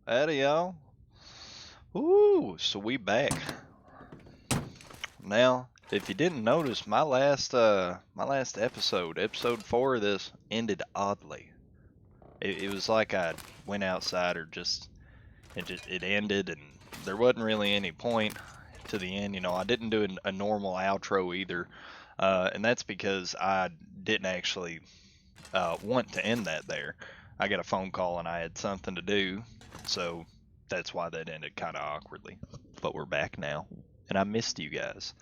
Howdy, y'all. Ooh, so we back. Now, if you didn't notice, my last episode, episode 4 of this, ended oddly. It was like I went outside or it ended, and there wasn't really any point to the end. I didn't do a normal outro either, and that's because I didn't actually want to end that there. I got a phone call and I had something to do, so that's why that ended kind of awkwardly. But we're back now, and I missed you guys.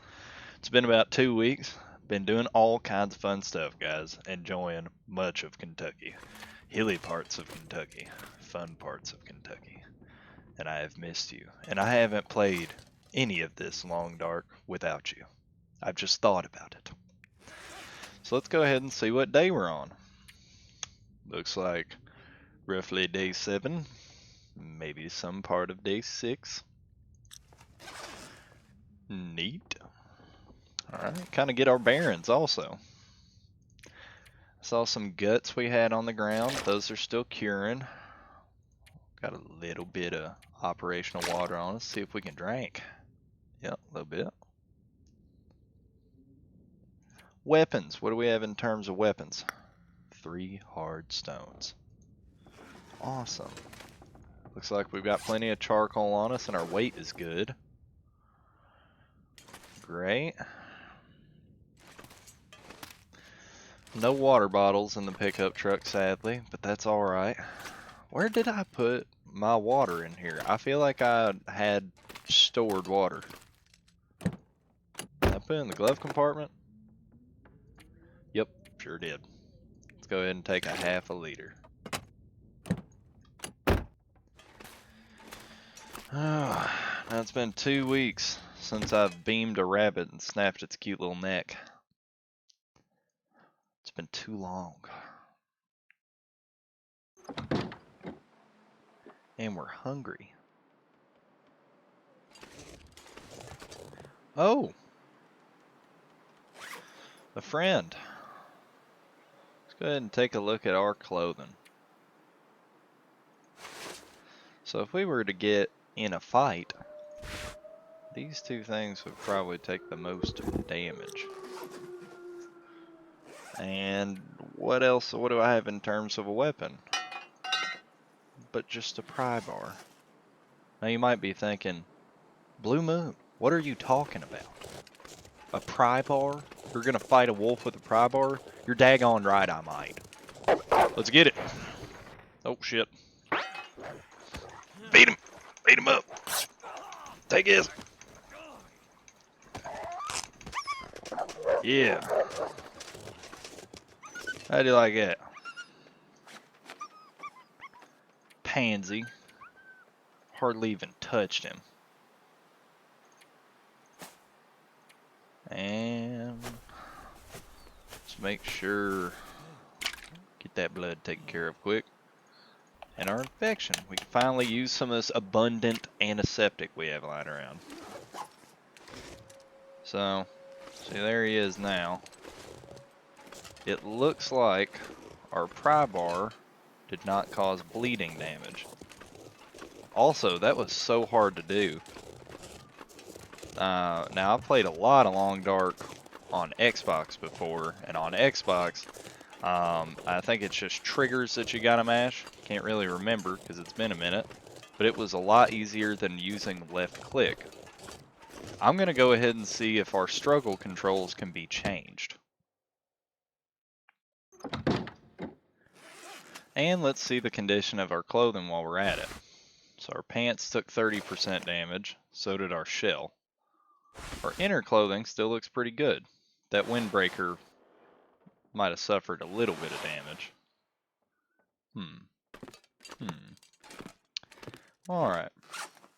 It's been about 2 weeks. Been doing all kinds of fun stuff, guys. Enjoying much of Kentucky, hilly parts of Kentucky, fun parts of Kentucky, and I have missed you. And I haven't played any of this Long Dark without you. I've just thought about it. So let's go ahead and see what day we're on. Looks like roughly day 7, maybe some part of day 6. Neat. Alright, kind of get our bearings also. Saw some guts we had on the ground. Those are still curing. Got a little bit of operational water on us. See if we can drink. Yep, a little bit. Weapons. What do we have in terms of weapons? 3 hard stones. Awesome. Looks like we've got plenty of charcoal on us and our weight is good. Great. No water bottles in the pickup truck, sadly, but that's alright. Where did I put my water in here? I feel like I had stored water. Did I put it in the glove compartment? Yep, sure did. Let's go ahead and take a half a liter. Now it's been 2 weeks since I've beamed a rabbit and snapped its cute little neck. It's been too long. And we're hungry. Oh! A friend. Let's go ahead and take a look at our clothing. So if we were to get in a fight, these two things would probably take the most damage. And what else? What do I have in terms of a weapon? But just a pry bar. Now you might be thinking, Blue Moon, what are you talking about? A pry bar? You're gonna fight a wolf with a pry bar? You're daggone right I might. Let's get it. Oh shit. Beat him! Beat him up! Take his! Yeah. How do you like that? Pansy. Hardly even touched him. And let's make sure, get that blood taken care of quick. And our infection. We can finally use some of this abundant antiseptic we have lying around. So, see, there he is now. It looks like our pry bar did not cause bleeding damage. Also, that was so hard to do. Now, I've played a lot of Long Dark on Xbox before, and on Xbox, I think it's just triggers that you gotta mash. Can't really remember because it's been a minute, but it was a lot easier than using left click. I'm gonna go ahead and see if our struggle controls can be changed. And let's see the condition of our clothing while we're at it. So our pants took 30% damage, so did our shell. Our inner clothing still looks pretty good. That windbreaker might have suffered a little bit of damage. Alright.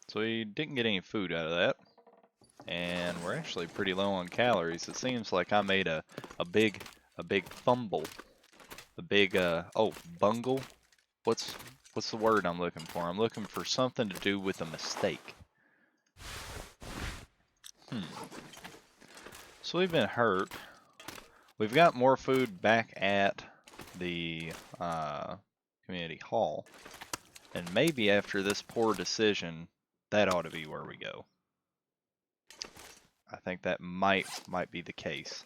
So we didn't get any food out of that. And we're actually pretty low on calories. It seems like I made a big fumble. A big bungle? What's the word I'm looking for? I'm looking for something to do with a mistake. So we've been hurt. We've got more food back at the community hall. And maybe after this poor decision, that ought to be where we go. I think that might be the case.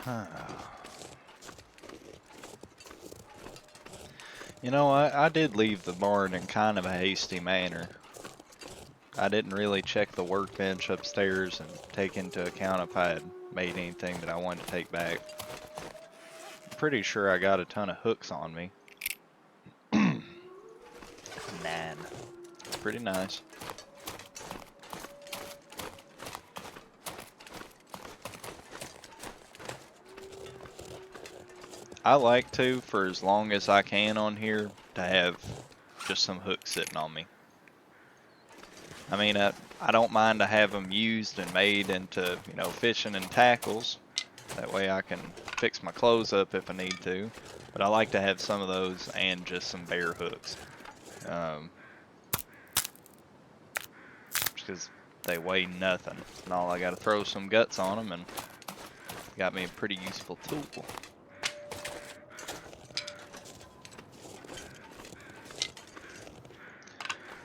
Huh. You know, I did leave the barn in kind of a hasty manner. I didn't really check the workbench upstairs and take into account if I had made anything that I wanted to take back. I'm pretty sure I got a ton of hooks on me. 9. Pretty nice. I like to, for as long as I can on here, to have just some hooks sitting on me. I mean, I don't mind to have them used and made into, you know, fishing and tackles. That way I can fix my clothes up if I need to. But I like to have some of those and just some bare hooks. Because they weigh nothing. And all I gotta throw some guts on them and got me a pretty useful tool.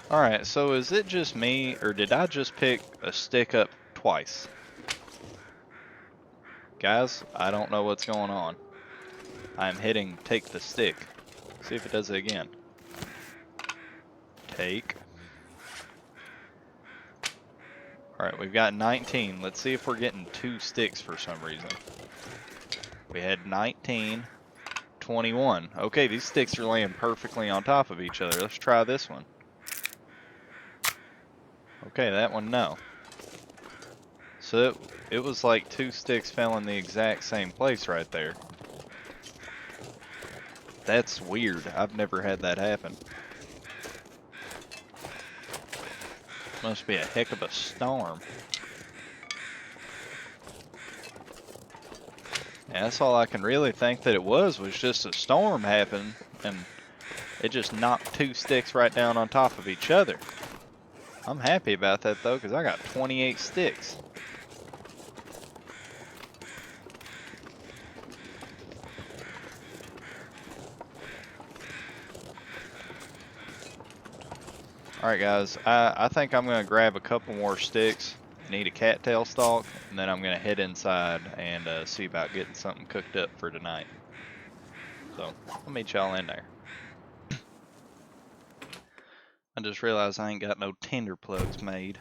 Alright, so is it just me, or did I just pick a stick up twice? Guys, I don't know what's going on. I'm hitting take the stick. See if it does it again. Take. Alright, we've got 19. Let's see if we're getting 2 sticks for some reason. We had 19, 21. Okay, these sticks are laying perfectly on top of each other. Let's try this one. Okay, that one, no. So it was like 2 sticks fell in the exact same place right there. That's weird. I've never had that happen. Must be a heck of a storm. Yeah, that's all I can really think that it was just a storm happened, and it just knocked 2 sticks right down on top of each other. I'm happy about that though, because I got 28 sticks. Alright guys, I think I'm going to grab a couple more sticks, need a cattail stalk, and then I'm going to head inside and see about getting something cooked up for tonight. So, I'll meet y'all in there. I just realized I ain't got no tinder plugs made.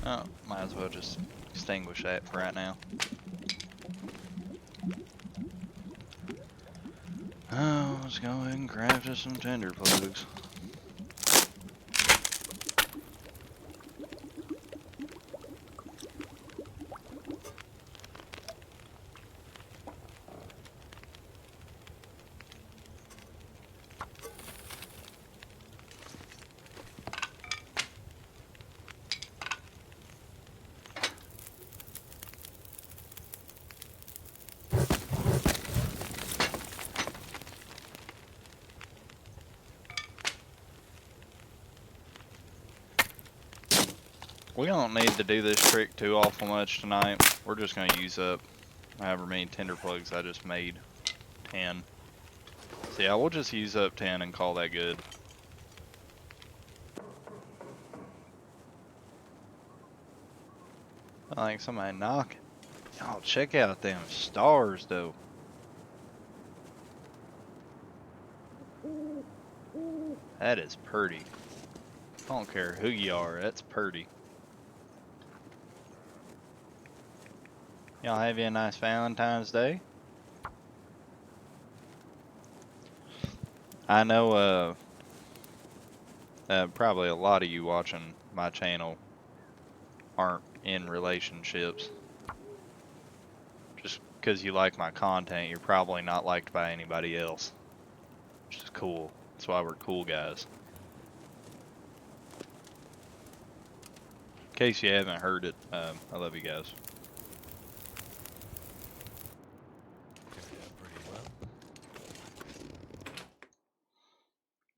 Oh, might as well just extinguish that for right now. Oh, let's go ahead and craft us some tinder plugs. We don't need to do this trick too awful much tonight. We're just going to use up however many tinder plugs I just made. 10. So yeah, we'll just use up 10 and call that good. I think somebody knocking. Oh, check out them stars though. That is pretty. I don't care who you are, that's pretty. Y'all have you a nice Valentine's Day. I know probably a lot of you watching my channel aren't in relationships. Just because you like my content, you're probably not liked by anybody else. Which is cool. That's why we're cool guys. In case you haven't heard it, I love you guys.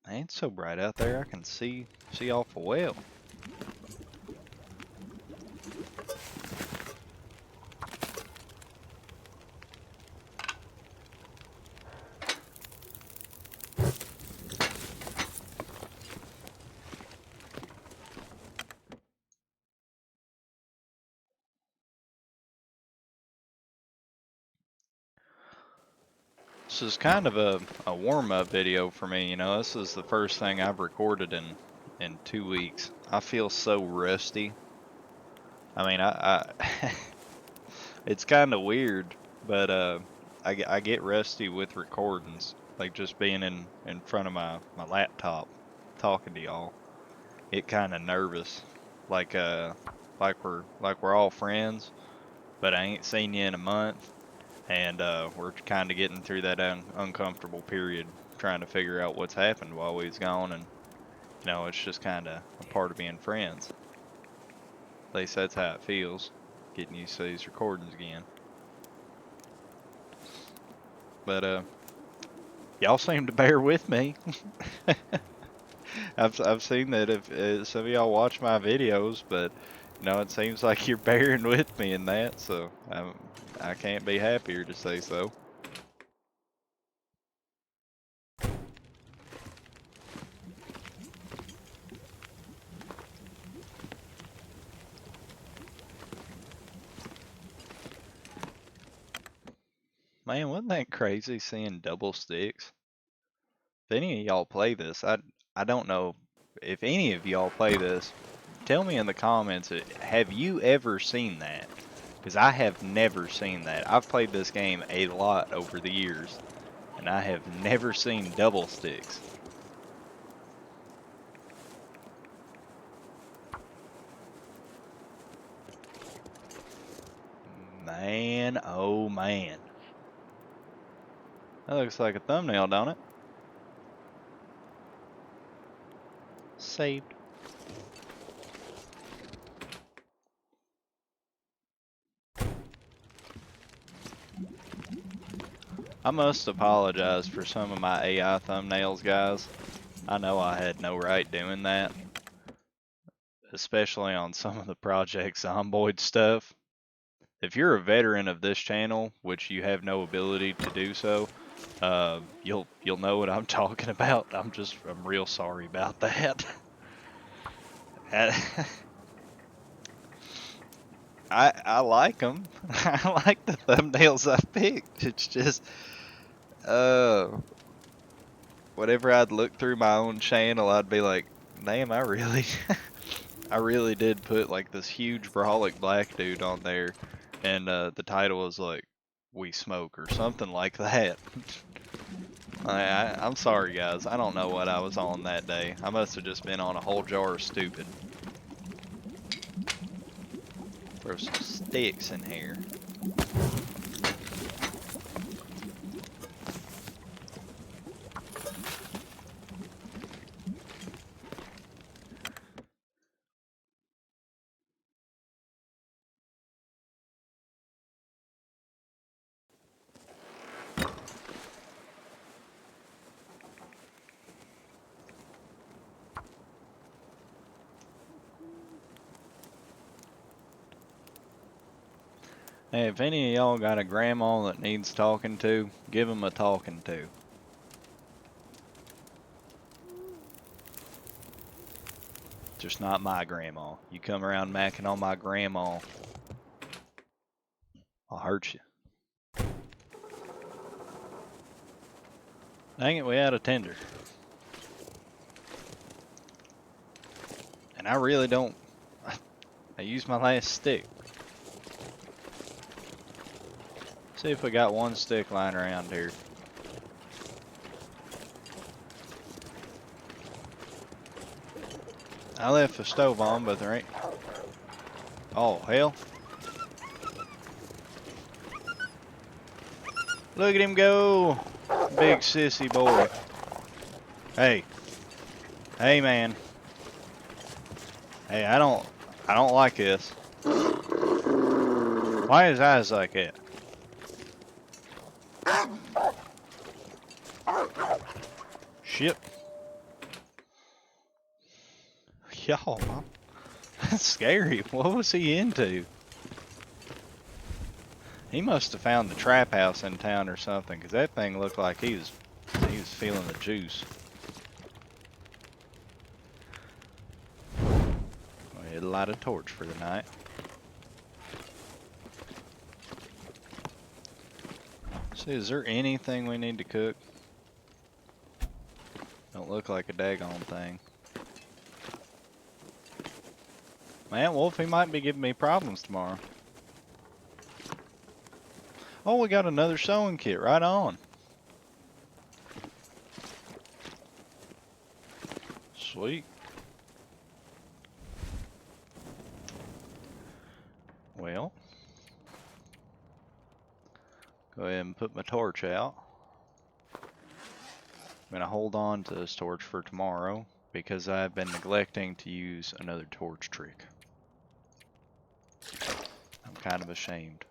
It ain't so bright out there. I can see awful well. This is kind of a warm-up video for me, you know. This is the first thing I've recorded in 2 weeks. I feel so rusty. I mean, it's kind of weird, but I get rusty with recordings, like just being in front of my laptop talking to y'all. Get kind of nervous, like we're all friends, but I ain't seen you in a month. And we're kind of getting through that uncomfortable period, trying to figure out what's happened while we was gone, and you know, it's just kind of a part of being friends. At least that's how it feels, getting used to these recordings again. But y'all seem to bear with me. I've seen that if some of y'all watch my videos, but you know, it seems like you're bearing with me in that, so I can't be happier to say so. Man, wasn't that crazy seeing double sticks? If any of y'all play this, I don't know if any of y'all play this. Tell me in the comments, have you ever seen that? Because I have never seen that. I've played this game a lot over the years, and I have never seen double sticks. Man, oh man. That looks like a thumbnail, don't it? Saved. I must apologize for some of my AI thumbnails, guys. I know I had no right doing that, especially on some of the Project Zomboid stuff. If you're a veteran of this channel, which you have no ability to do so, you'll know what I'm talking about. I'm real sorry about that. I like them. I like the thumbnails I picked. It's just whenever I'd look through my own channel, I'd be like, damn, I really did put like this huge brolic black dude on there, and the title was like, "We Smoke" or something like that. I'm sorry, guys. I don't know what I was on that day. I must have just been on a whole jar of stupid. Throw some sticks in here. Hey, if any of y'all got a grandma that needs talking to, give them a talking to. Just not my grandma. You come around macking on my grandma, I'll hurt you. Dang it, we had a tender. And I really don't... I used my last stick. See if we got one stick lying around here. I left the stove on, but there ain't... Oh, hell. Look at him go! Big sissy boy. Hey. Hey, man. Hey, I don't like this. Why his eyes like that? Shit. Y'all, that's scary. What was he into? He must have found the trap house in town or something, because that thing looked like he was feeling the juice. We had to light a torch for the night. See, is there anything we need to cook? Don't look like a daggone thing. Man, Wolf, he might be giving me problems tomorrow. Oh, we got another sewing kit. Right on. Sweet. Well, go ahead and put my torch out. I'm going to hold on to this torch for tomorrow because I've been neglecting to use another torch trick. I'm kind of ashamed.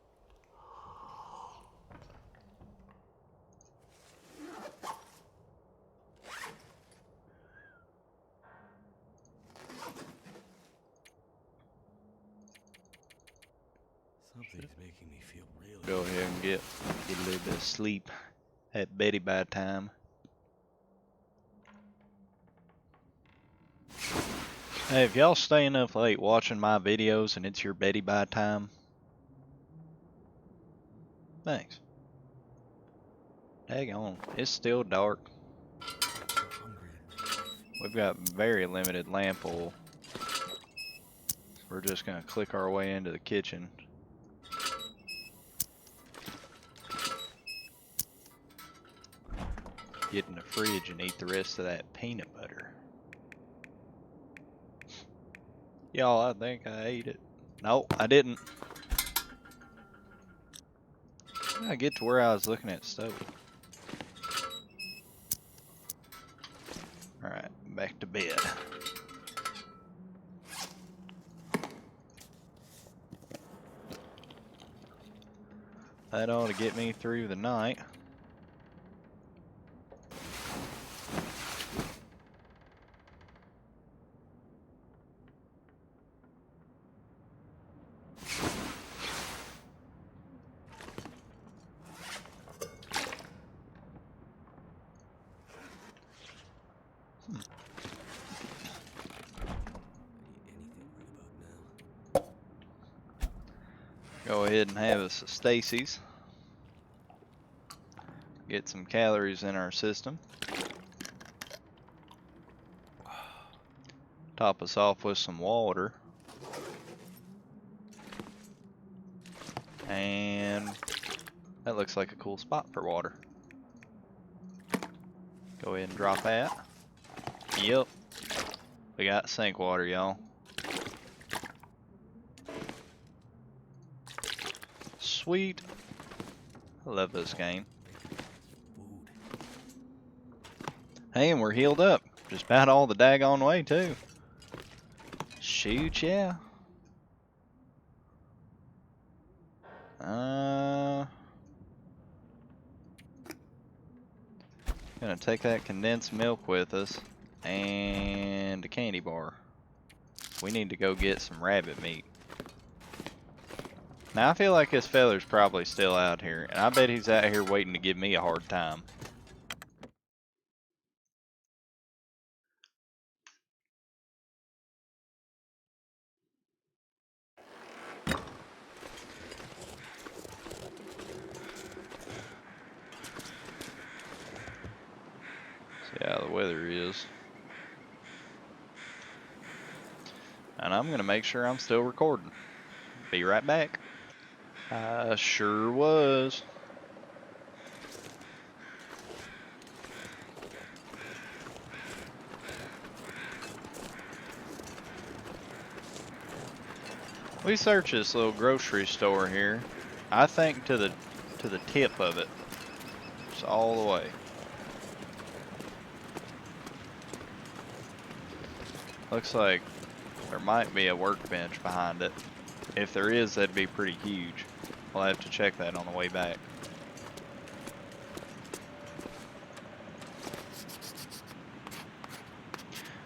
Something's making me feel really. Go ahead and get a little bit of sleep at beddy by time. Hey, if y'all staying up late watching my videos and it's your beddy by time, thanks. Dang on, it's still dark. We've got very limited lamp oil. We're just gonna click our way into the kitchen. Get in the fridge and eat the rest of that peanut butter. Y'all, I think I ate it. Nope, I didn't. I get to where I was looking at the stove. Alright, back to bed. That ought to get me through the night. Go ahead and have us a Stacy's. Get some calories in our system. Top us off with some water. And that looks like a cool spot for water. Go ahead and drop that. Yep. We got sink water, y'all. Sweet. I love this game. Hey, and we're healed up. Just about all the daggone way, too. Shoot, yeah. Gonna take that condensed milk with us. And a candy bar. We need to go get some rabbit meat. Now, I feel like this feller's probably still out here. And I bet he's out here waiting to give me a hard time. See how the weather is. And I'm gonna make sure I'm still recording. Be right back. I sure was. We search this little grocery store here. I think to the tip of it. Just all the way. Looks like there might be a workbench behind it. If there is, that'd be pretty huge. We'll have to check that on the way back.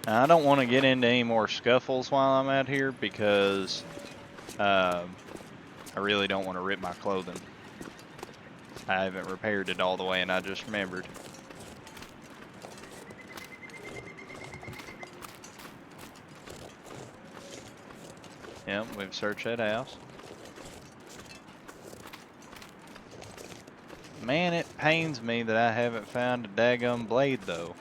Now, I don't want to get into any more scuffles while I'm out here because I really don't want to rip my clothing. I haven't repaired it all the way and I just remembered. Yep, we've searched that house. Man, it pains me that I haven't found a daggum blade, though.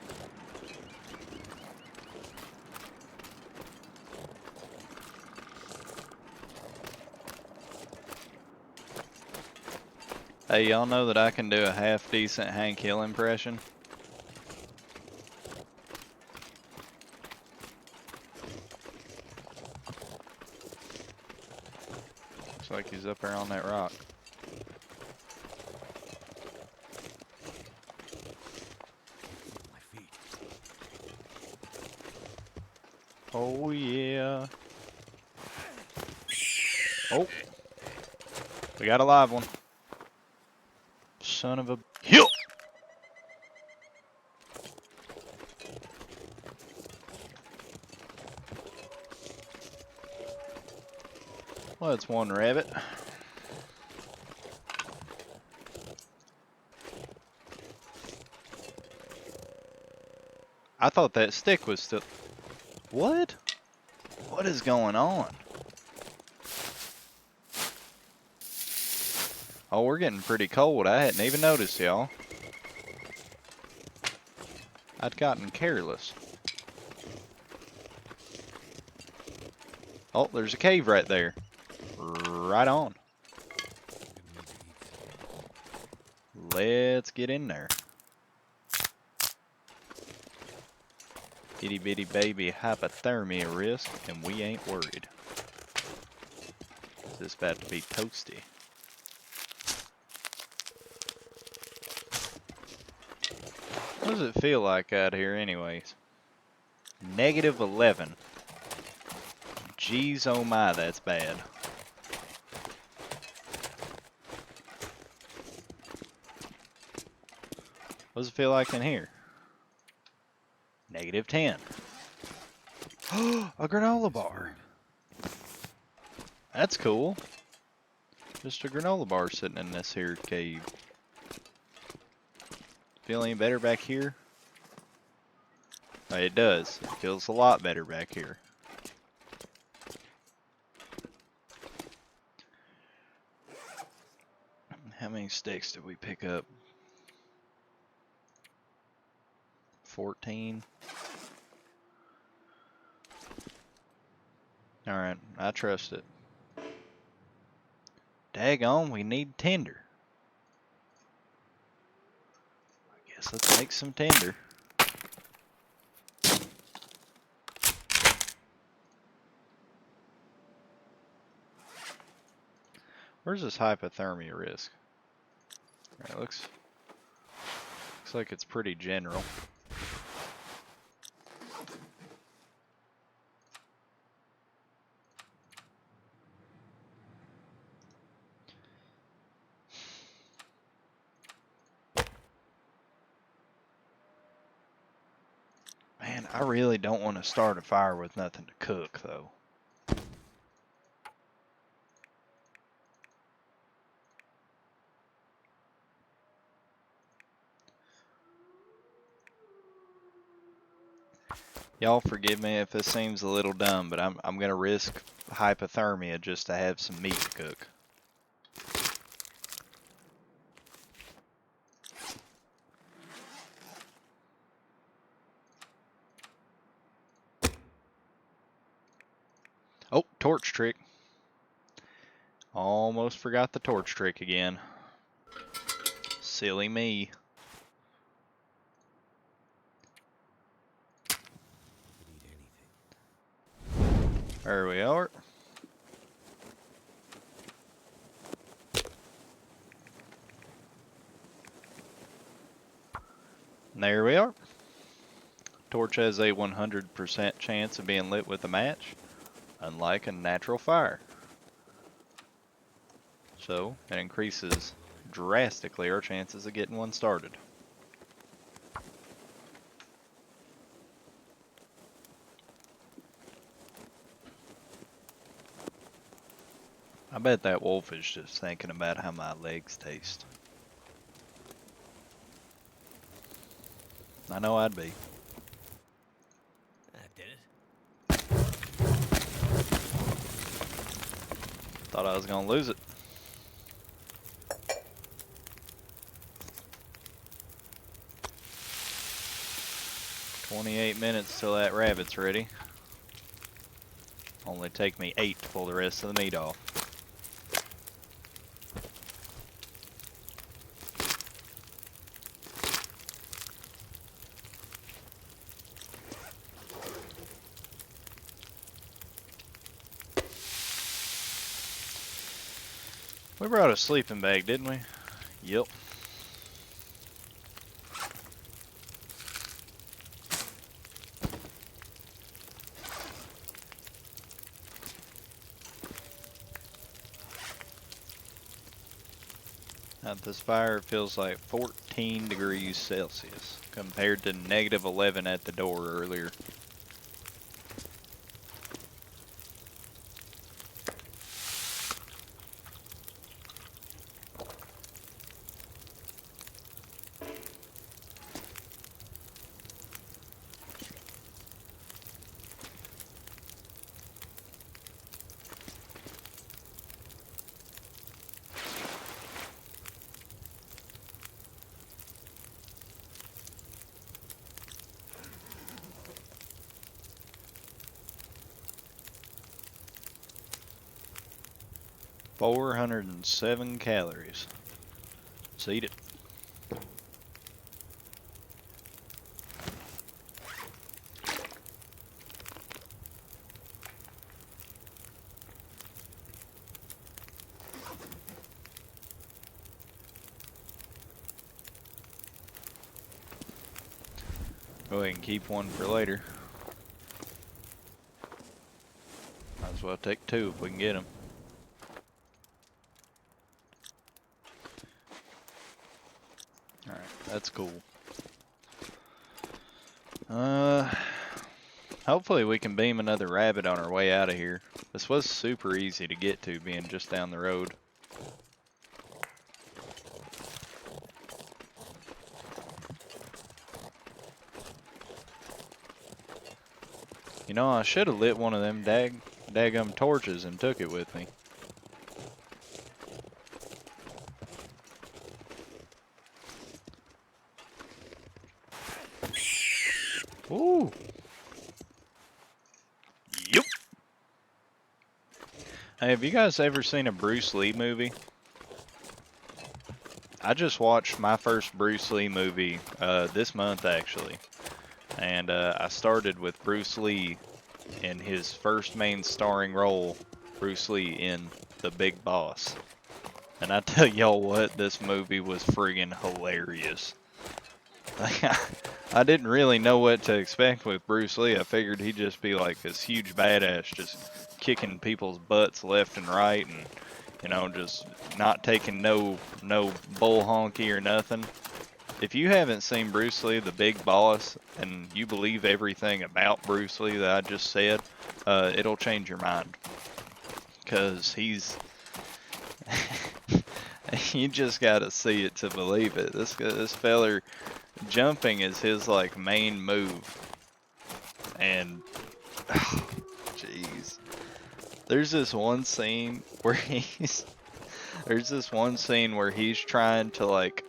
Hey, y'all know that I can do a half-decent Hank Hill impression? Looks like he's up there on that rock. My feet. Oh, yeah. Oh. We got a live one. Son of a hill. Well, that's one rabbit. I thought that stick was still... What? What is going on? Oh, we're getting pretty cold. I hadn't even noticed, y'all. I'd gotten careless. Oh, there's a cave right there. Right on. Let's get in there. Itty bitty baby hypothermia risk, and we ain't worried. This is about to be toasty. What does it feel like out here anyways? -11. Jeez oh my, that's bad. What does it feel like in here? -10. A granola bar. That's cool. Just a granola bar sitting in this here cave. Feel any better back here? Oh, it does. It feels a lot better back here. How many sticks did we pick up? 14. Alright, I trust it. Daggone, we need tinder. I guess let's make some tinder. Where's this hypothermia risk? Alright, looks like it's pretty general. Man, I really don't want to start a fire with nothing to cook, though. Y'all forgive me if this seems a little dumb, but I'm gonna risk hypothermia just to have some meat to cook. Oh, torch trick. Almost forgot the torch trick again. Silly me. There we are. There we are. Torch has a 100% chance of being lit with a match, unlike a natural fire. So, it increases drastically our chances of getting one started. I bet that wolf is just thinking about how my legs taste. I know I'd be. That did it. Thought I was gonna lose it. 28 minutes till that rabbit's ready. Only take me 8 to pull the rest of the meat off. We brought a sleeping bag, didn't we? Yep. At this fire, it feels like 14 degrees Celsius compared to -11 at the door earlier. $407 calories. Let's eat it. Go ahead and keep one for later. Might as well take 2 if we can get them. Alright, that's cool. Hopefully we can beam another rabbit on our way out of here. This was super easy to get to, being just down the road. You know, I should have lit one of them daggum torches and took it with me. Ooh. Yep. Hey, have you guys ever seen a Bruce Lee movie? I just watched my first Bruce Lee movie this month, actually. And I started with Bruce Lee in his first main starring role, Bruce Lee in The Big Boss. And I tell y'all what, this movie was friggin' hilarious. I didn't really know what to expect with Bruce Lee. I figured he'd just be like this huge badass, just kicking people's butts left and right, and you know, just not taking no bull honky or nothing. If you haven't seen Bruce Lee, The Big Boss, and you believe everything about Bruce Lee that I just said, it'll change your mind. Cause he's, you just gotta see it to believe it. This feller, jumping is his like main move, and jeez, there's this one scene where he's trying to like,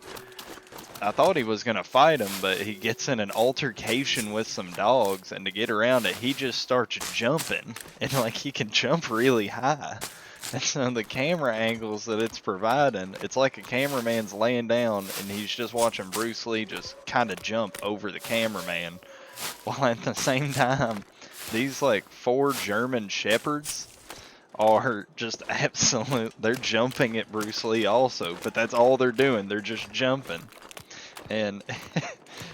I thought he was gonna fight him, but he gets in an altercation with some dogs, and to get around it, he just starts jumping, and like he can jump really high. And so the camera angles that it's providing, it's like a cameraman's laying down and he's just watching Bruce Lee just kind of jump over the cameraman. While at the same time, these like 4 German shepherds are just they're jumping at Bruce Lee also, but that's all they're doing. They're just jumping. And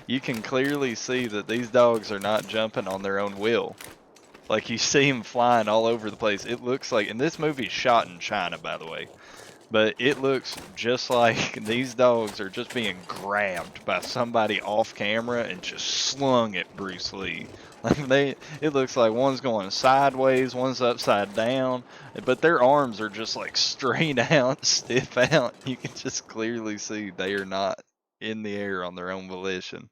you can clearly see that these dogs are not jumping on their own will. Like, you see them flying all over the place. It looks like, and this movie's shot in China, by the way, but it looks just like these dogs are just being grabbed by somebody off camera and just slung at Bruce Lee. Like, it looks like one's going sideways, one's upside down, but their arms are just like straight out, stiff out. You can just clearly see they are not in the air on their own volition.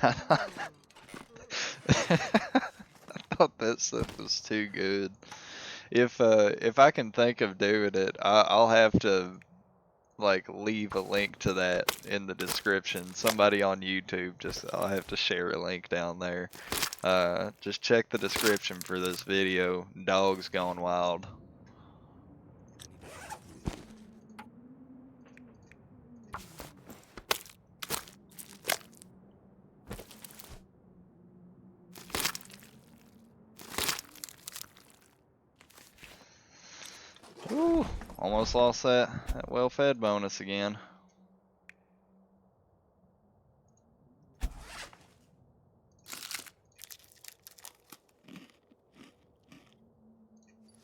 I thought that stuff was too good. If I can think of doing it, I'll have to like leave a link to that in the description. Somebody on YouTube, I'll have to share a link down there. Just check the description for this video. Dogs Gone Wild. Ooh, almost lost that well-fed bonus again.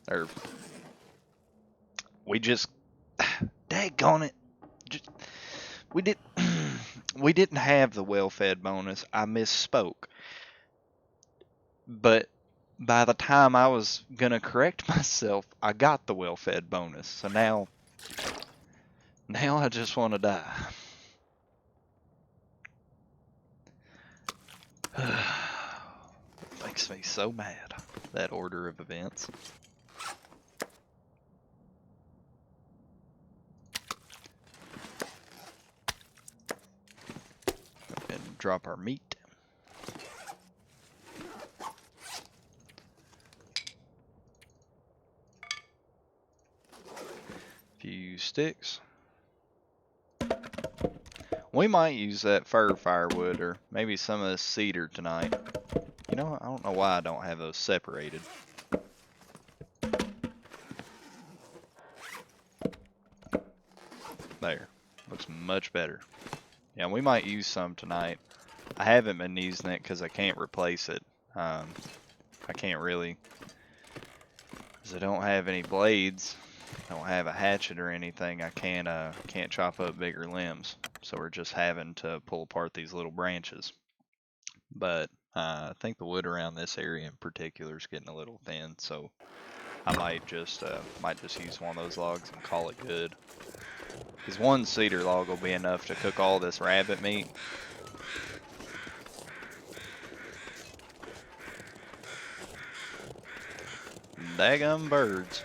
Or we just, daggone it, just, we did, we didn't have the well-fed bonus. I misspoke. But by the time I was gonna correct myself, I got the well-fed bonus. So now I just want to die. It makes me so mad, that order of events. And drop our meat. Few sticks. We might use that fir firewood or maybe some of this cedar tonight. You know, I don't know why I don't have those separated. There. Looks much better. Yeah, we might use some tonight. I haven't been using it because I can't replace it. I can't really, because I don't have any blades. I don't have a hatchet or anything. I can't chop up bigger limbs. So we're just having to pull apart these little branches. But I think the wood around this area in particular is getting a little thin, so I might just use one of those logs and call it good. Because one cedar log will be enough to cook all this rabbit meat. Daggum birds.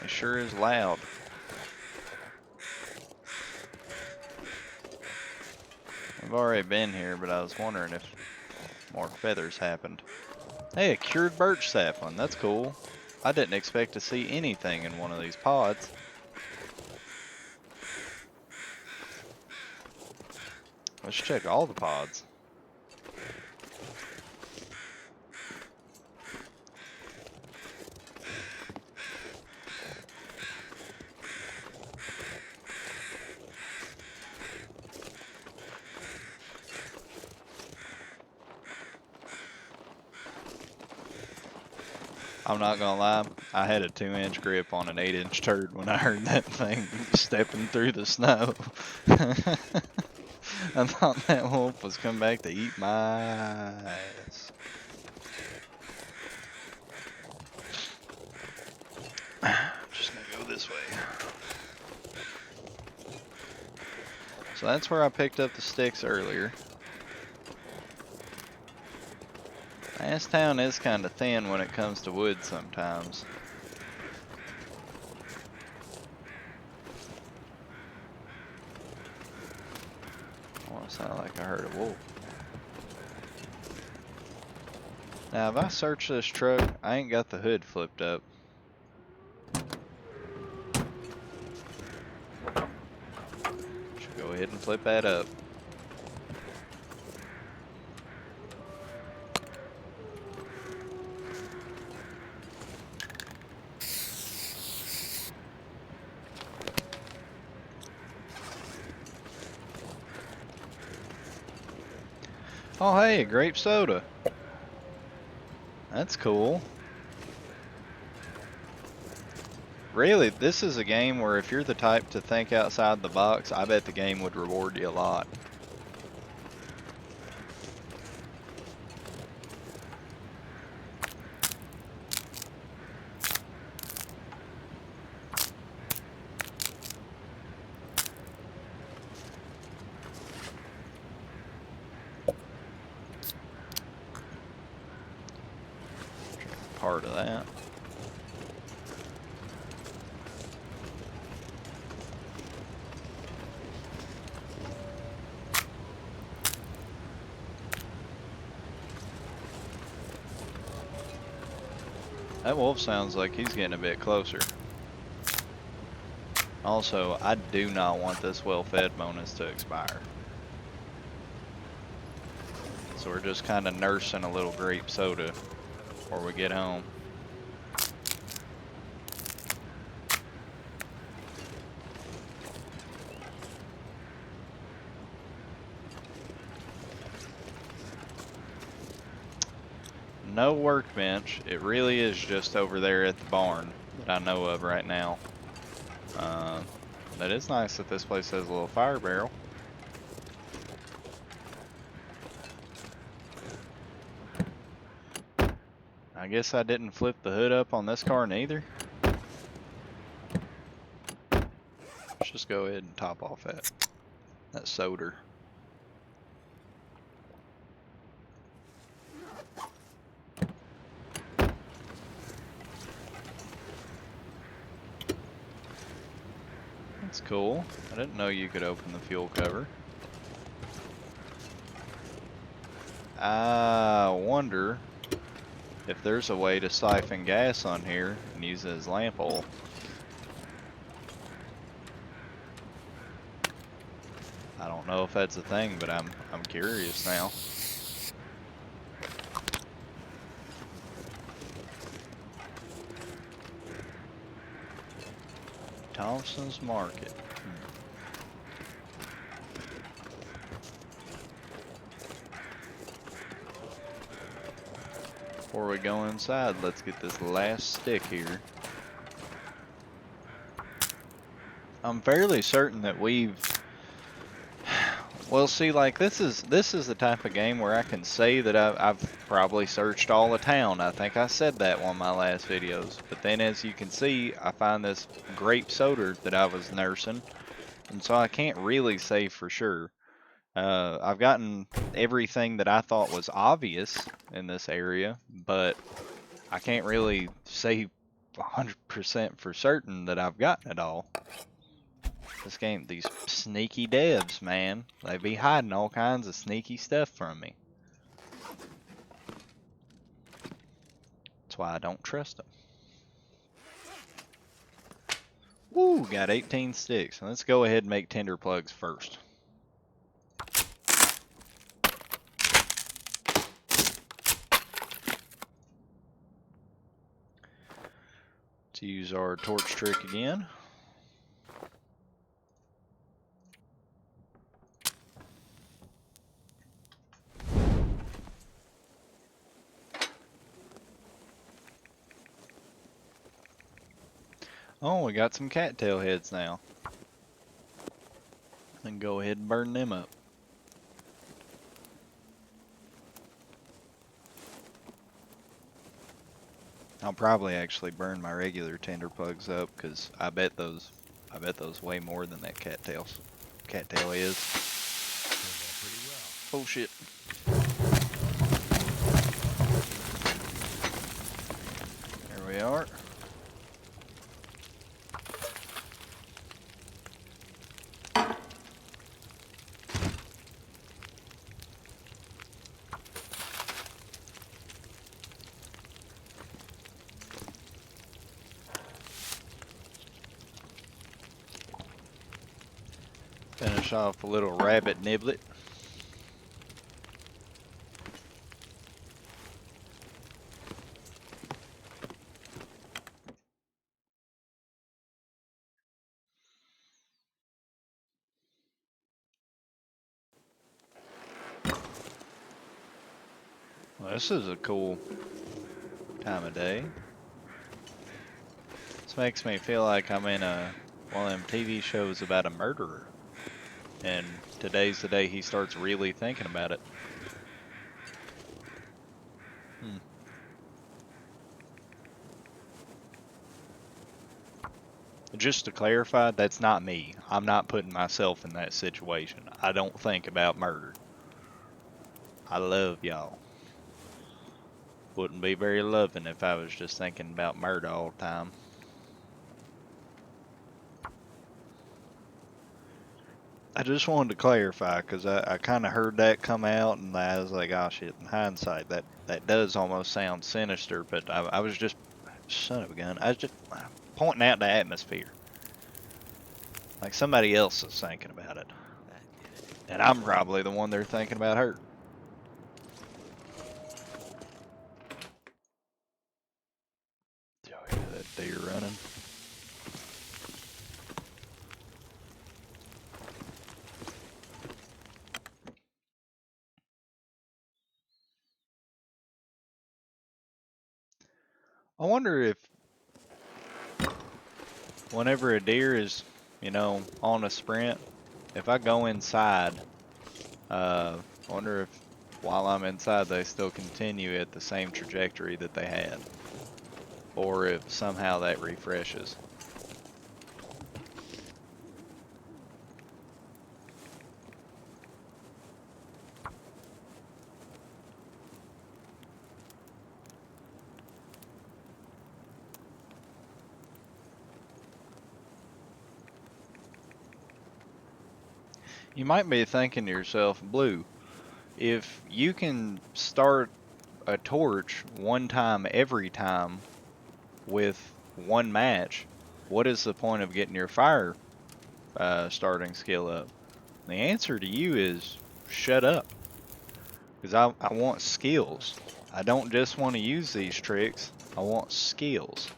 It sure is loud. I've already been here, but I was wondering if more feathers happened. Hey, a cured birch sapling. That's cool. I didn't expect to see anything in one of these pods. Let's check all the pods. I'm not gonna lie, I had a 2-inch grip on an 8-inch turd when I heard that thing stepping through the snow. I thought that wolf was coming back to eat my ass. I'm just gonna go this way. So that's where I picked up the sticks earlier. This town is kind of thin when it comes to wood sometimes. I want to sound like I heard a wolf. Now, if I search this truck, I ain't got the hood flipped up. Should go ahead and flip that up. Oh hey, a grape soda. That's cool. Really, this is a game where if you're the type to think outside the box, I bet the game would reward you a lot. Part of that. That wolf sounds like he's getting a bit closer. Also, I do not want this well-fed bonus to expire. So we're just kind of nursing a little grape soda before we get home. No workbench. It really is just over there at the barn that I know of right now. But it's nice that this place has a little fire barrel. I guess I didn't flip the hood up on this car neither. Let's just go ahead and top off that soda. That's cool. I didn't know you could open the fuel cover. I wonder if there's a way to siphon gas on here and use it as lamp oil. I don't know if that's a thing, but I'm curious now. Thompson's Market. Before we go inside, let's get this last stick here. I'm fairly certain that we've... Well, see, like, this is the type of game where I can say that I've probably searched all the town. I think I said that one of my last videos. But then, as you can see, I find this grape soda that I was nursing. And so I can't really say for sure. I've gotten everything that I thought was obvious in this area, but I can't really say 100% for certain that I've gotten it all. This game, these sneaky devs, man, they be hiding all kinds of sneaky stuff from me. That's why I don't trust them. Woo, got 18 sticks. Let's go ahead and make tinder plugs first. Let's use our torch trick again. Oh, we got some cattail heads now. Then go ahead and burn them up. I'll probably actually burn my regular tinder plugs up because I bet those weigh more than that cattail is. Oh shit. There we are. Finish off a little rabbit niblet. Well, this is a cool time of day. This makes me feel like I'm in one of them TV shows about a murderer. And today's the day he starts really thinking about it. Just to clarify, that's not me. I'm not putting myself in that situation. I don't think about murder. I love y'all. Wouldn't be very loving if I was just thinking about murder all the time. I just wanted to clarify because I kind of heard that come out and I was like, oh shit, in hindsight, that does almost sound sinister, but I was just Son of a gun. I was just pointing out the atmosphere. Like somebody else is thinking about it. That did it. And I'm probably the one they're thinking about hurt. Oh yeah, that deer running. I wonder if whenever a deer is, on a sprint, if I go inside, I wonder if while I'm inside they still continue at the same trajectory that they had. Or if somehow that refreshes. You might be thinking to yourself, Blue, if you can start a torch one time every time with one match, what is the point of getting your fire starting skill up? The answer to you is shut up. Because I want skills. I don't just want to use these tricks, I want skills.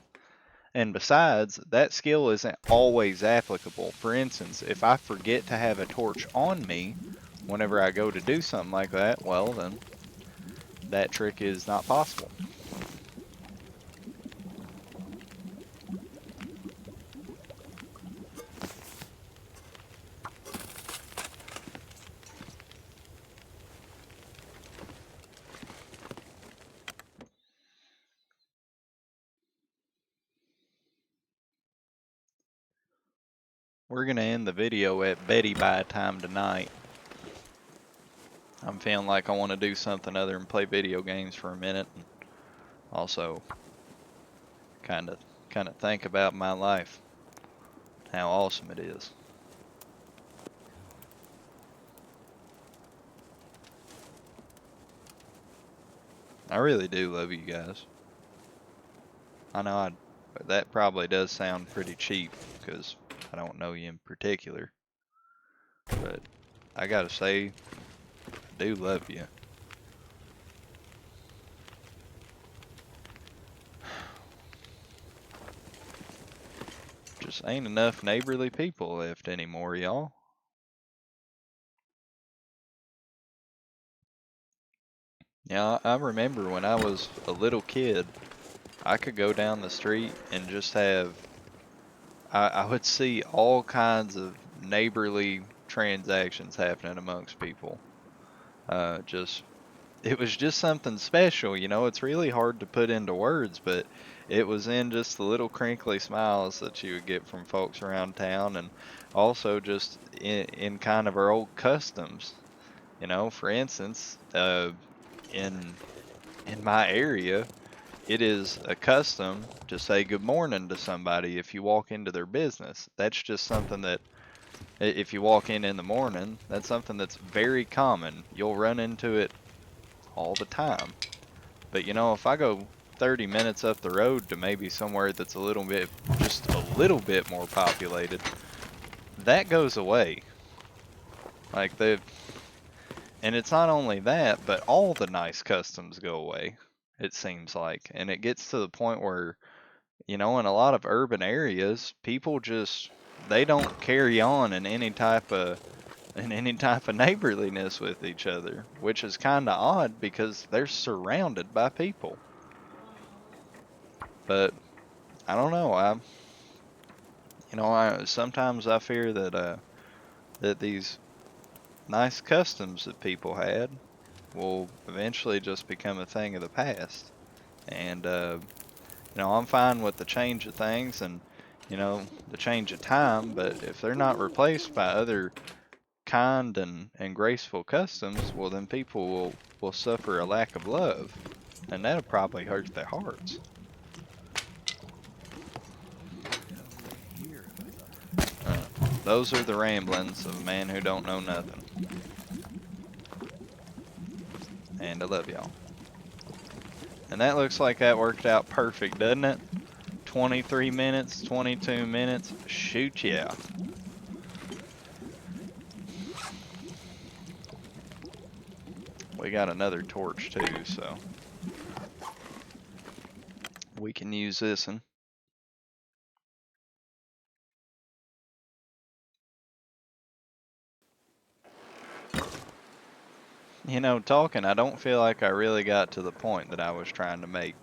And besides, that skill isn't always applicable. For instance, if I forget to have a torch on me whenever I go to do something like that, well then that trick is not possible. We're going to end the video at Betty Bye time tonight. I'm feeling like I want to do something other than play video games for a minute, and also kind of think about my life, how awesome it is. I really do love you guys. I know that probably does sound pretty cheap because I don't know you in particular, but I gotta say, I do love you. Just ain't enough neighborly people left anymore, y'all. Yeah, I remember when I was a little kid, I could go down the street and just I would see all kinds of neighborly transactions happening amongst people. Just it was just something special, it's really hard to put into words, but it was in just the little crinkly smiles that you would get from folks around town, and also just in kind of our old customs. For instance, in my area, it is a custom to say good morning to somebody if you walk into their business. That's just something that if you walk in the morning, that's something that's very common. You'll run into it all the time. But if I go 30 minutes up the road to maybe somewhere that's just a little bit more populated, that goes away. Like and it's not only that, but all the nice customs go away, it seems like. And it gets to the point where, in a lot of urban areas, people just, they don't carry on in any type of neighborliness with each other, which is kind of odd because they're surrounded by people. But I don't know. I sometimes I fear that these nice customs that people had will eventually just become a thing of the past. And I'm fine with the change of things and the change of time, but if they're not replaced by other kind and graceful customs, well then people will suffer a lack of love, and that'll probably hurt their hearts. Those are the ramblings of a man who don't know nothing. And I love y'all. And that looks like that worked out perfect, doesn't it? 23 minutes, 22 minutes. Shoot, yeah. We got another torch too, so we can use this one. You know, talking, I don't feel like I really got to the point that I was trying to make.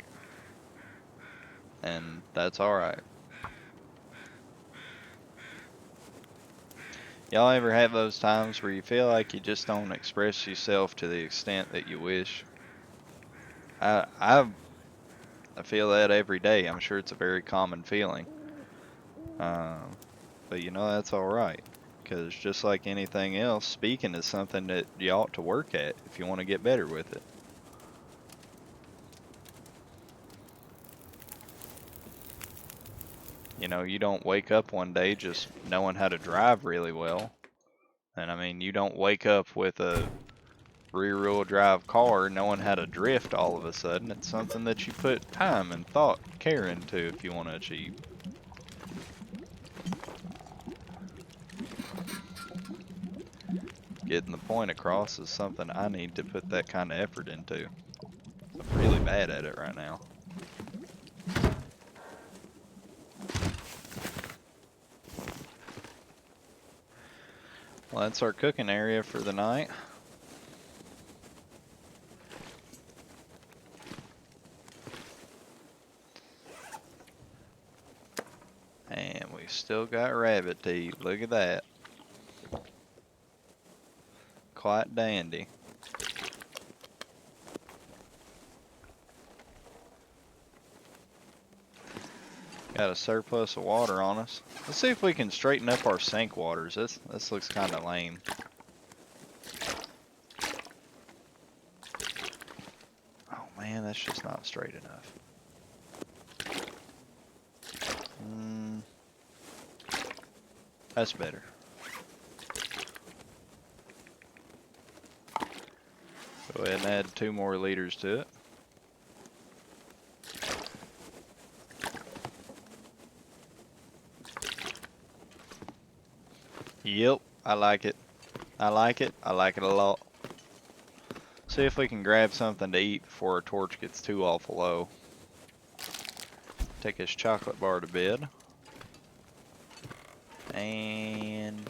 And that's alright. Y'all ever have those times where you feel like you just don't express yourself to the extent that you wish? I feel that every day. I'm sure it's a very common feeling. Um, but you know, that's alright. Because just like anything else, speaking is something that you ought to work at if you want to get better with it. You know, you don't wake up one day just knowing how to drive really well. And I mean, you don't wake up with a rear-wheel drive car knowing how to drift all of a sudden. It's something that you put time and thought, care into if you want to achieve. Getting the point across is something I need to put that kind of effort into. I'm really bad at it right now. Well, that's our cooking area for the night. And we still got rabbit to eat. Look at that. Quite dandy. Got a surplus of water on us. Let's see if we can straighten up our sink waters. This looks kind of lame. Oh man, that's just not straight enough. That's better. Go ahead and add 2 more liters to it. Yep, I like it. I like it. I like it a lot. See if we can grab something to eat before our torch gets too awful low. Take this chocolate bar to bed. And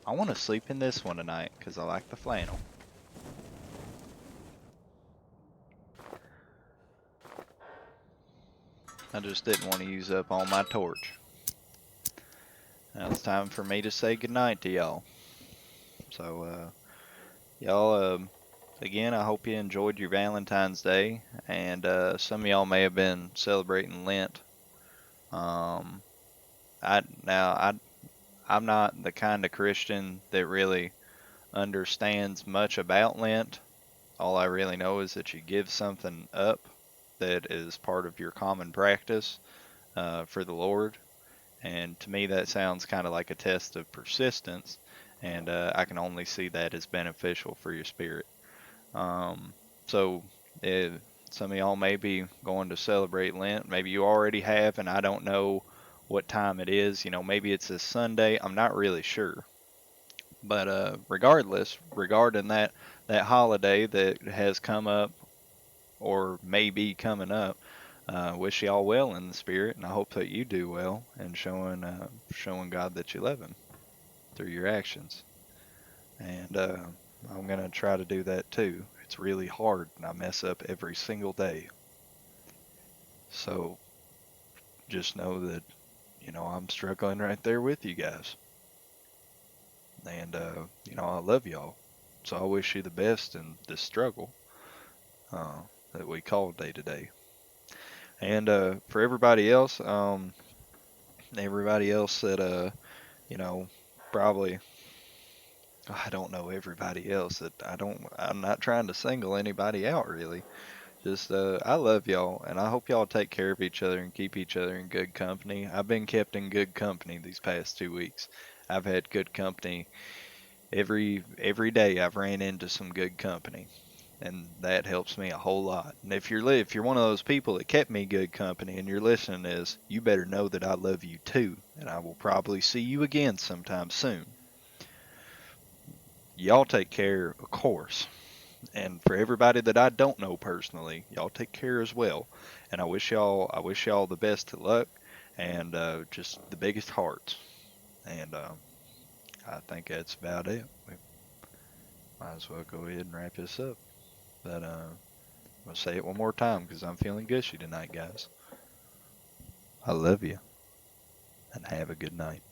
I want to sleep in this one tonight because I like the flannel. I just didn't want to use up all my torch. Now it's time for me to say goodnight to y'all. So, y'all, again, I hope you enjoyed your Valentine's Day, and some of y'all may have been celebrating Lent. Um, I'm not the kind of Christian that really understands much about Lent. All I really know is that you give something up that is part of your common practice for the Lord. And to me, that sounds kind of like a test of persistence, and I can only see that as beneficial for your spirit. Um, so, some of y'all may be going to celebrate Lent. Maybe you already have, and I don't know what time it is. You know, maybe it's this Sunday. I'm not really sure. But regardless, regarding that holiday that has come up or may be coming up, wish y'all well in the spirit, and I hope that you do well in showing God that you love Him through your actions. And I'm gonna try to do that too. It's really hard, and I mess up every single day. So just know that I'm struggling right there with you guys, and I love y'all. So I wish you the best in this struggle that we call day to day. And for everybody else that you know, probably I don't know everybody else that I'm not trying to single anybody out really. Just I love y'all and I hope y'all take care of each other and keep each other in good company. I've been kept in good company these past 2 weeks. I've had good company every day. I've ran into some good company. and that helps me a whole lot. And if you're one of those people that kept me good company and you're listening to this, you better know that I love you too, and I will probably see you again sometime soon. Y'all take care, of course. And for everybody that I don't know personally, y'all take care as well. And I wish y'all the best of luck and just the biggest hearts. And I think that's about it. We might as well go ahead and wrap this up. But I'm gonna say it one more time because I'm feeling gushy tonight, guys. I love you and have a good night.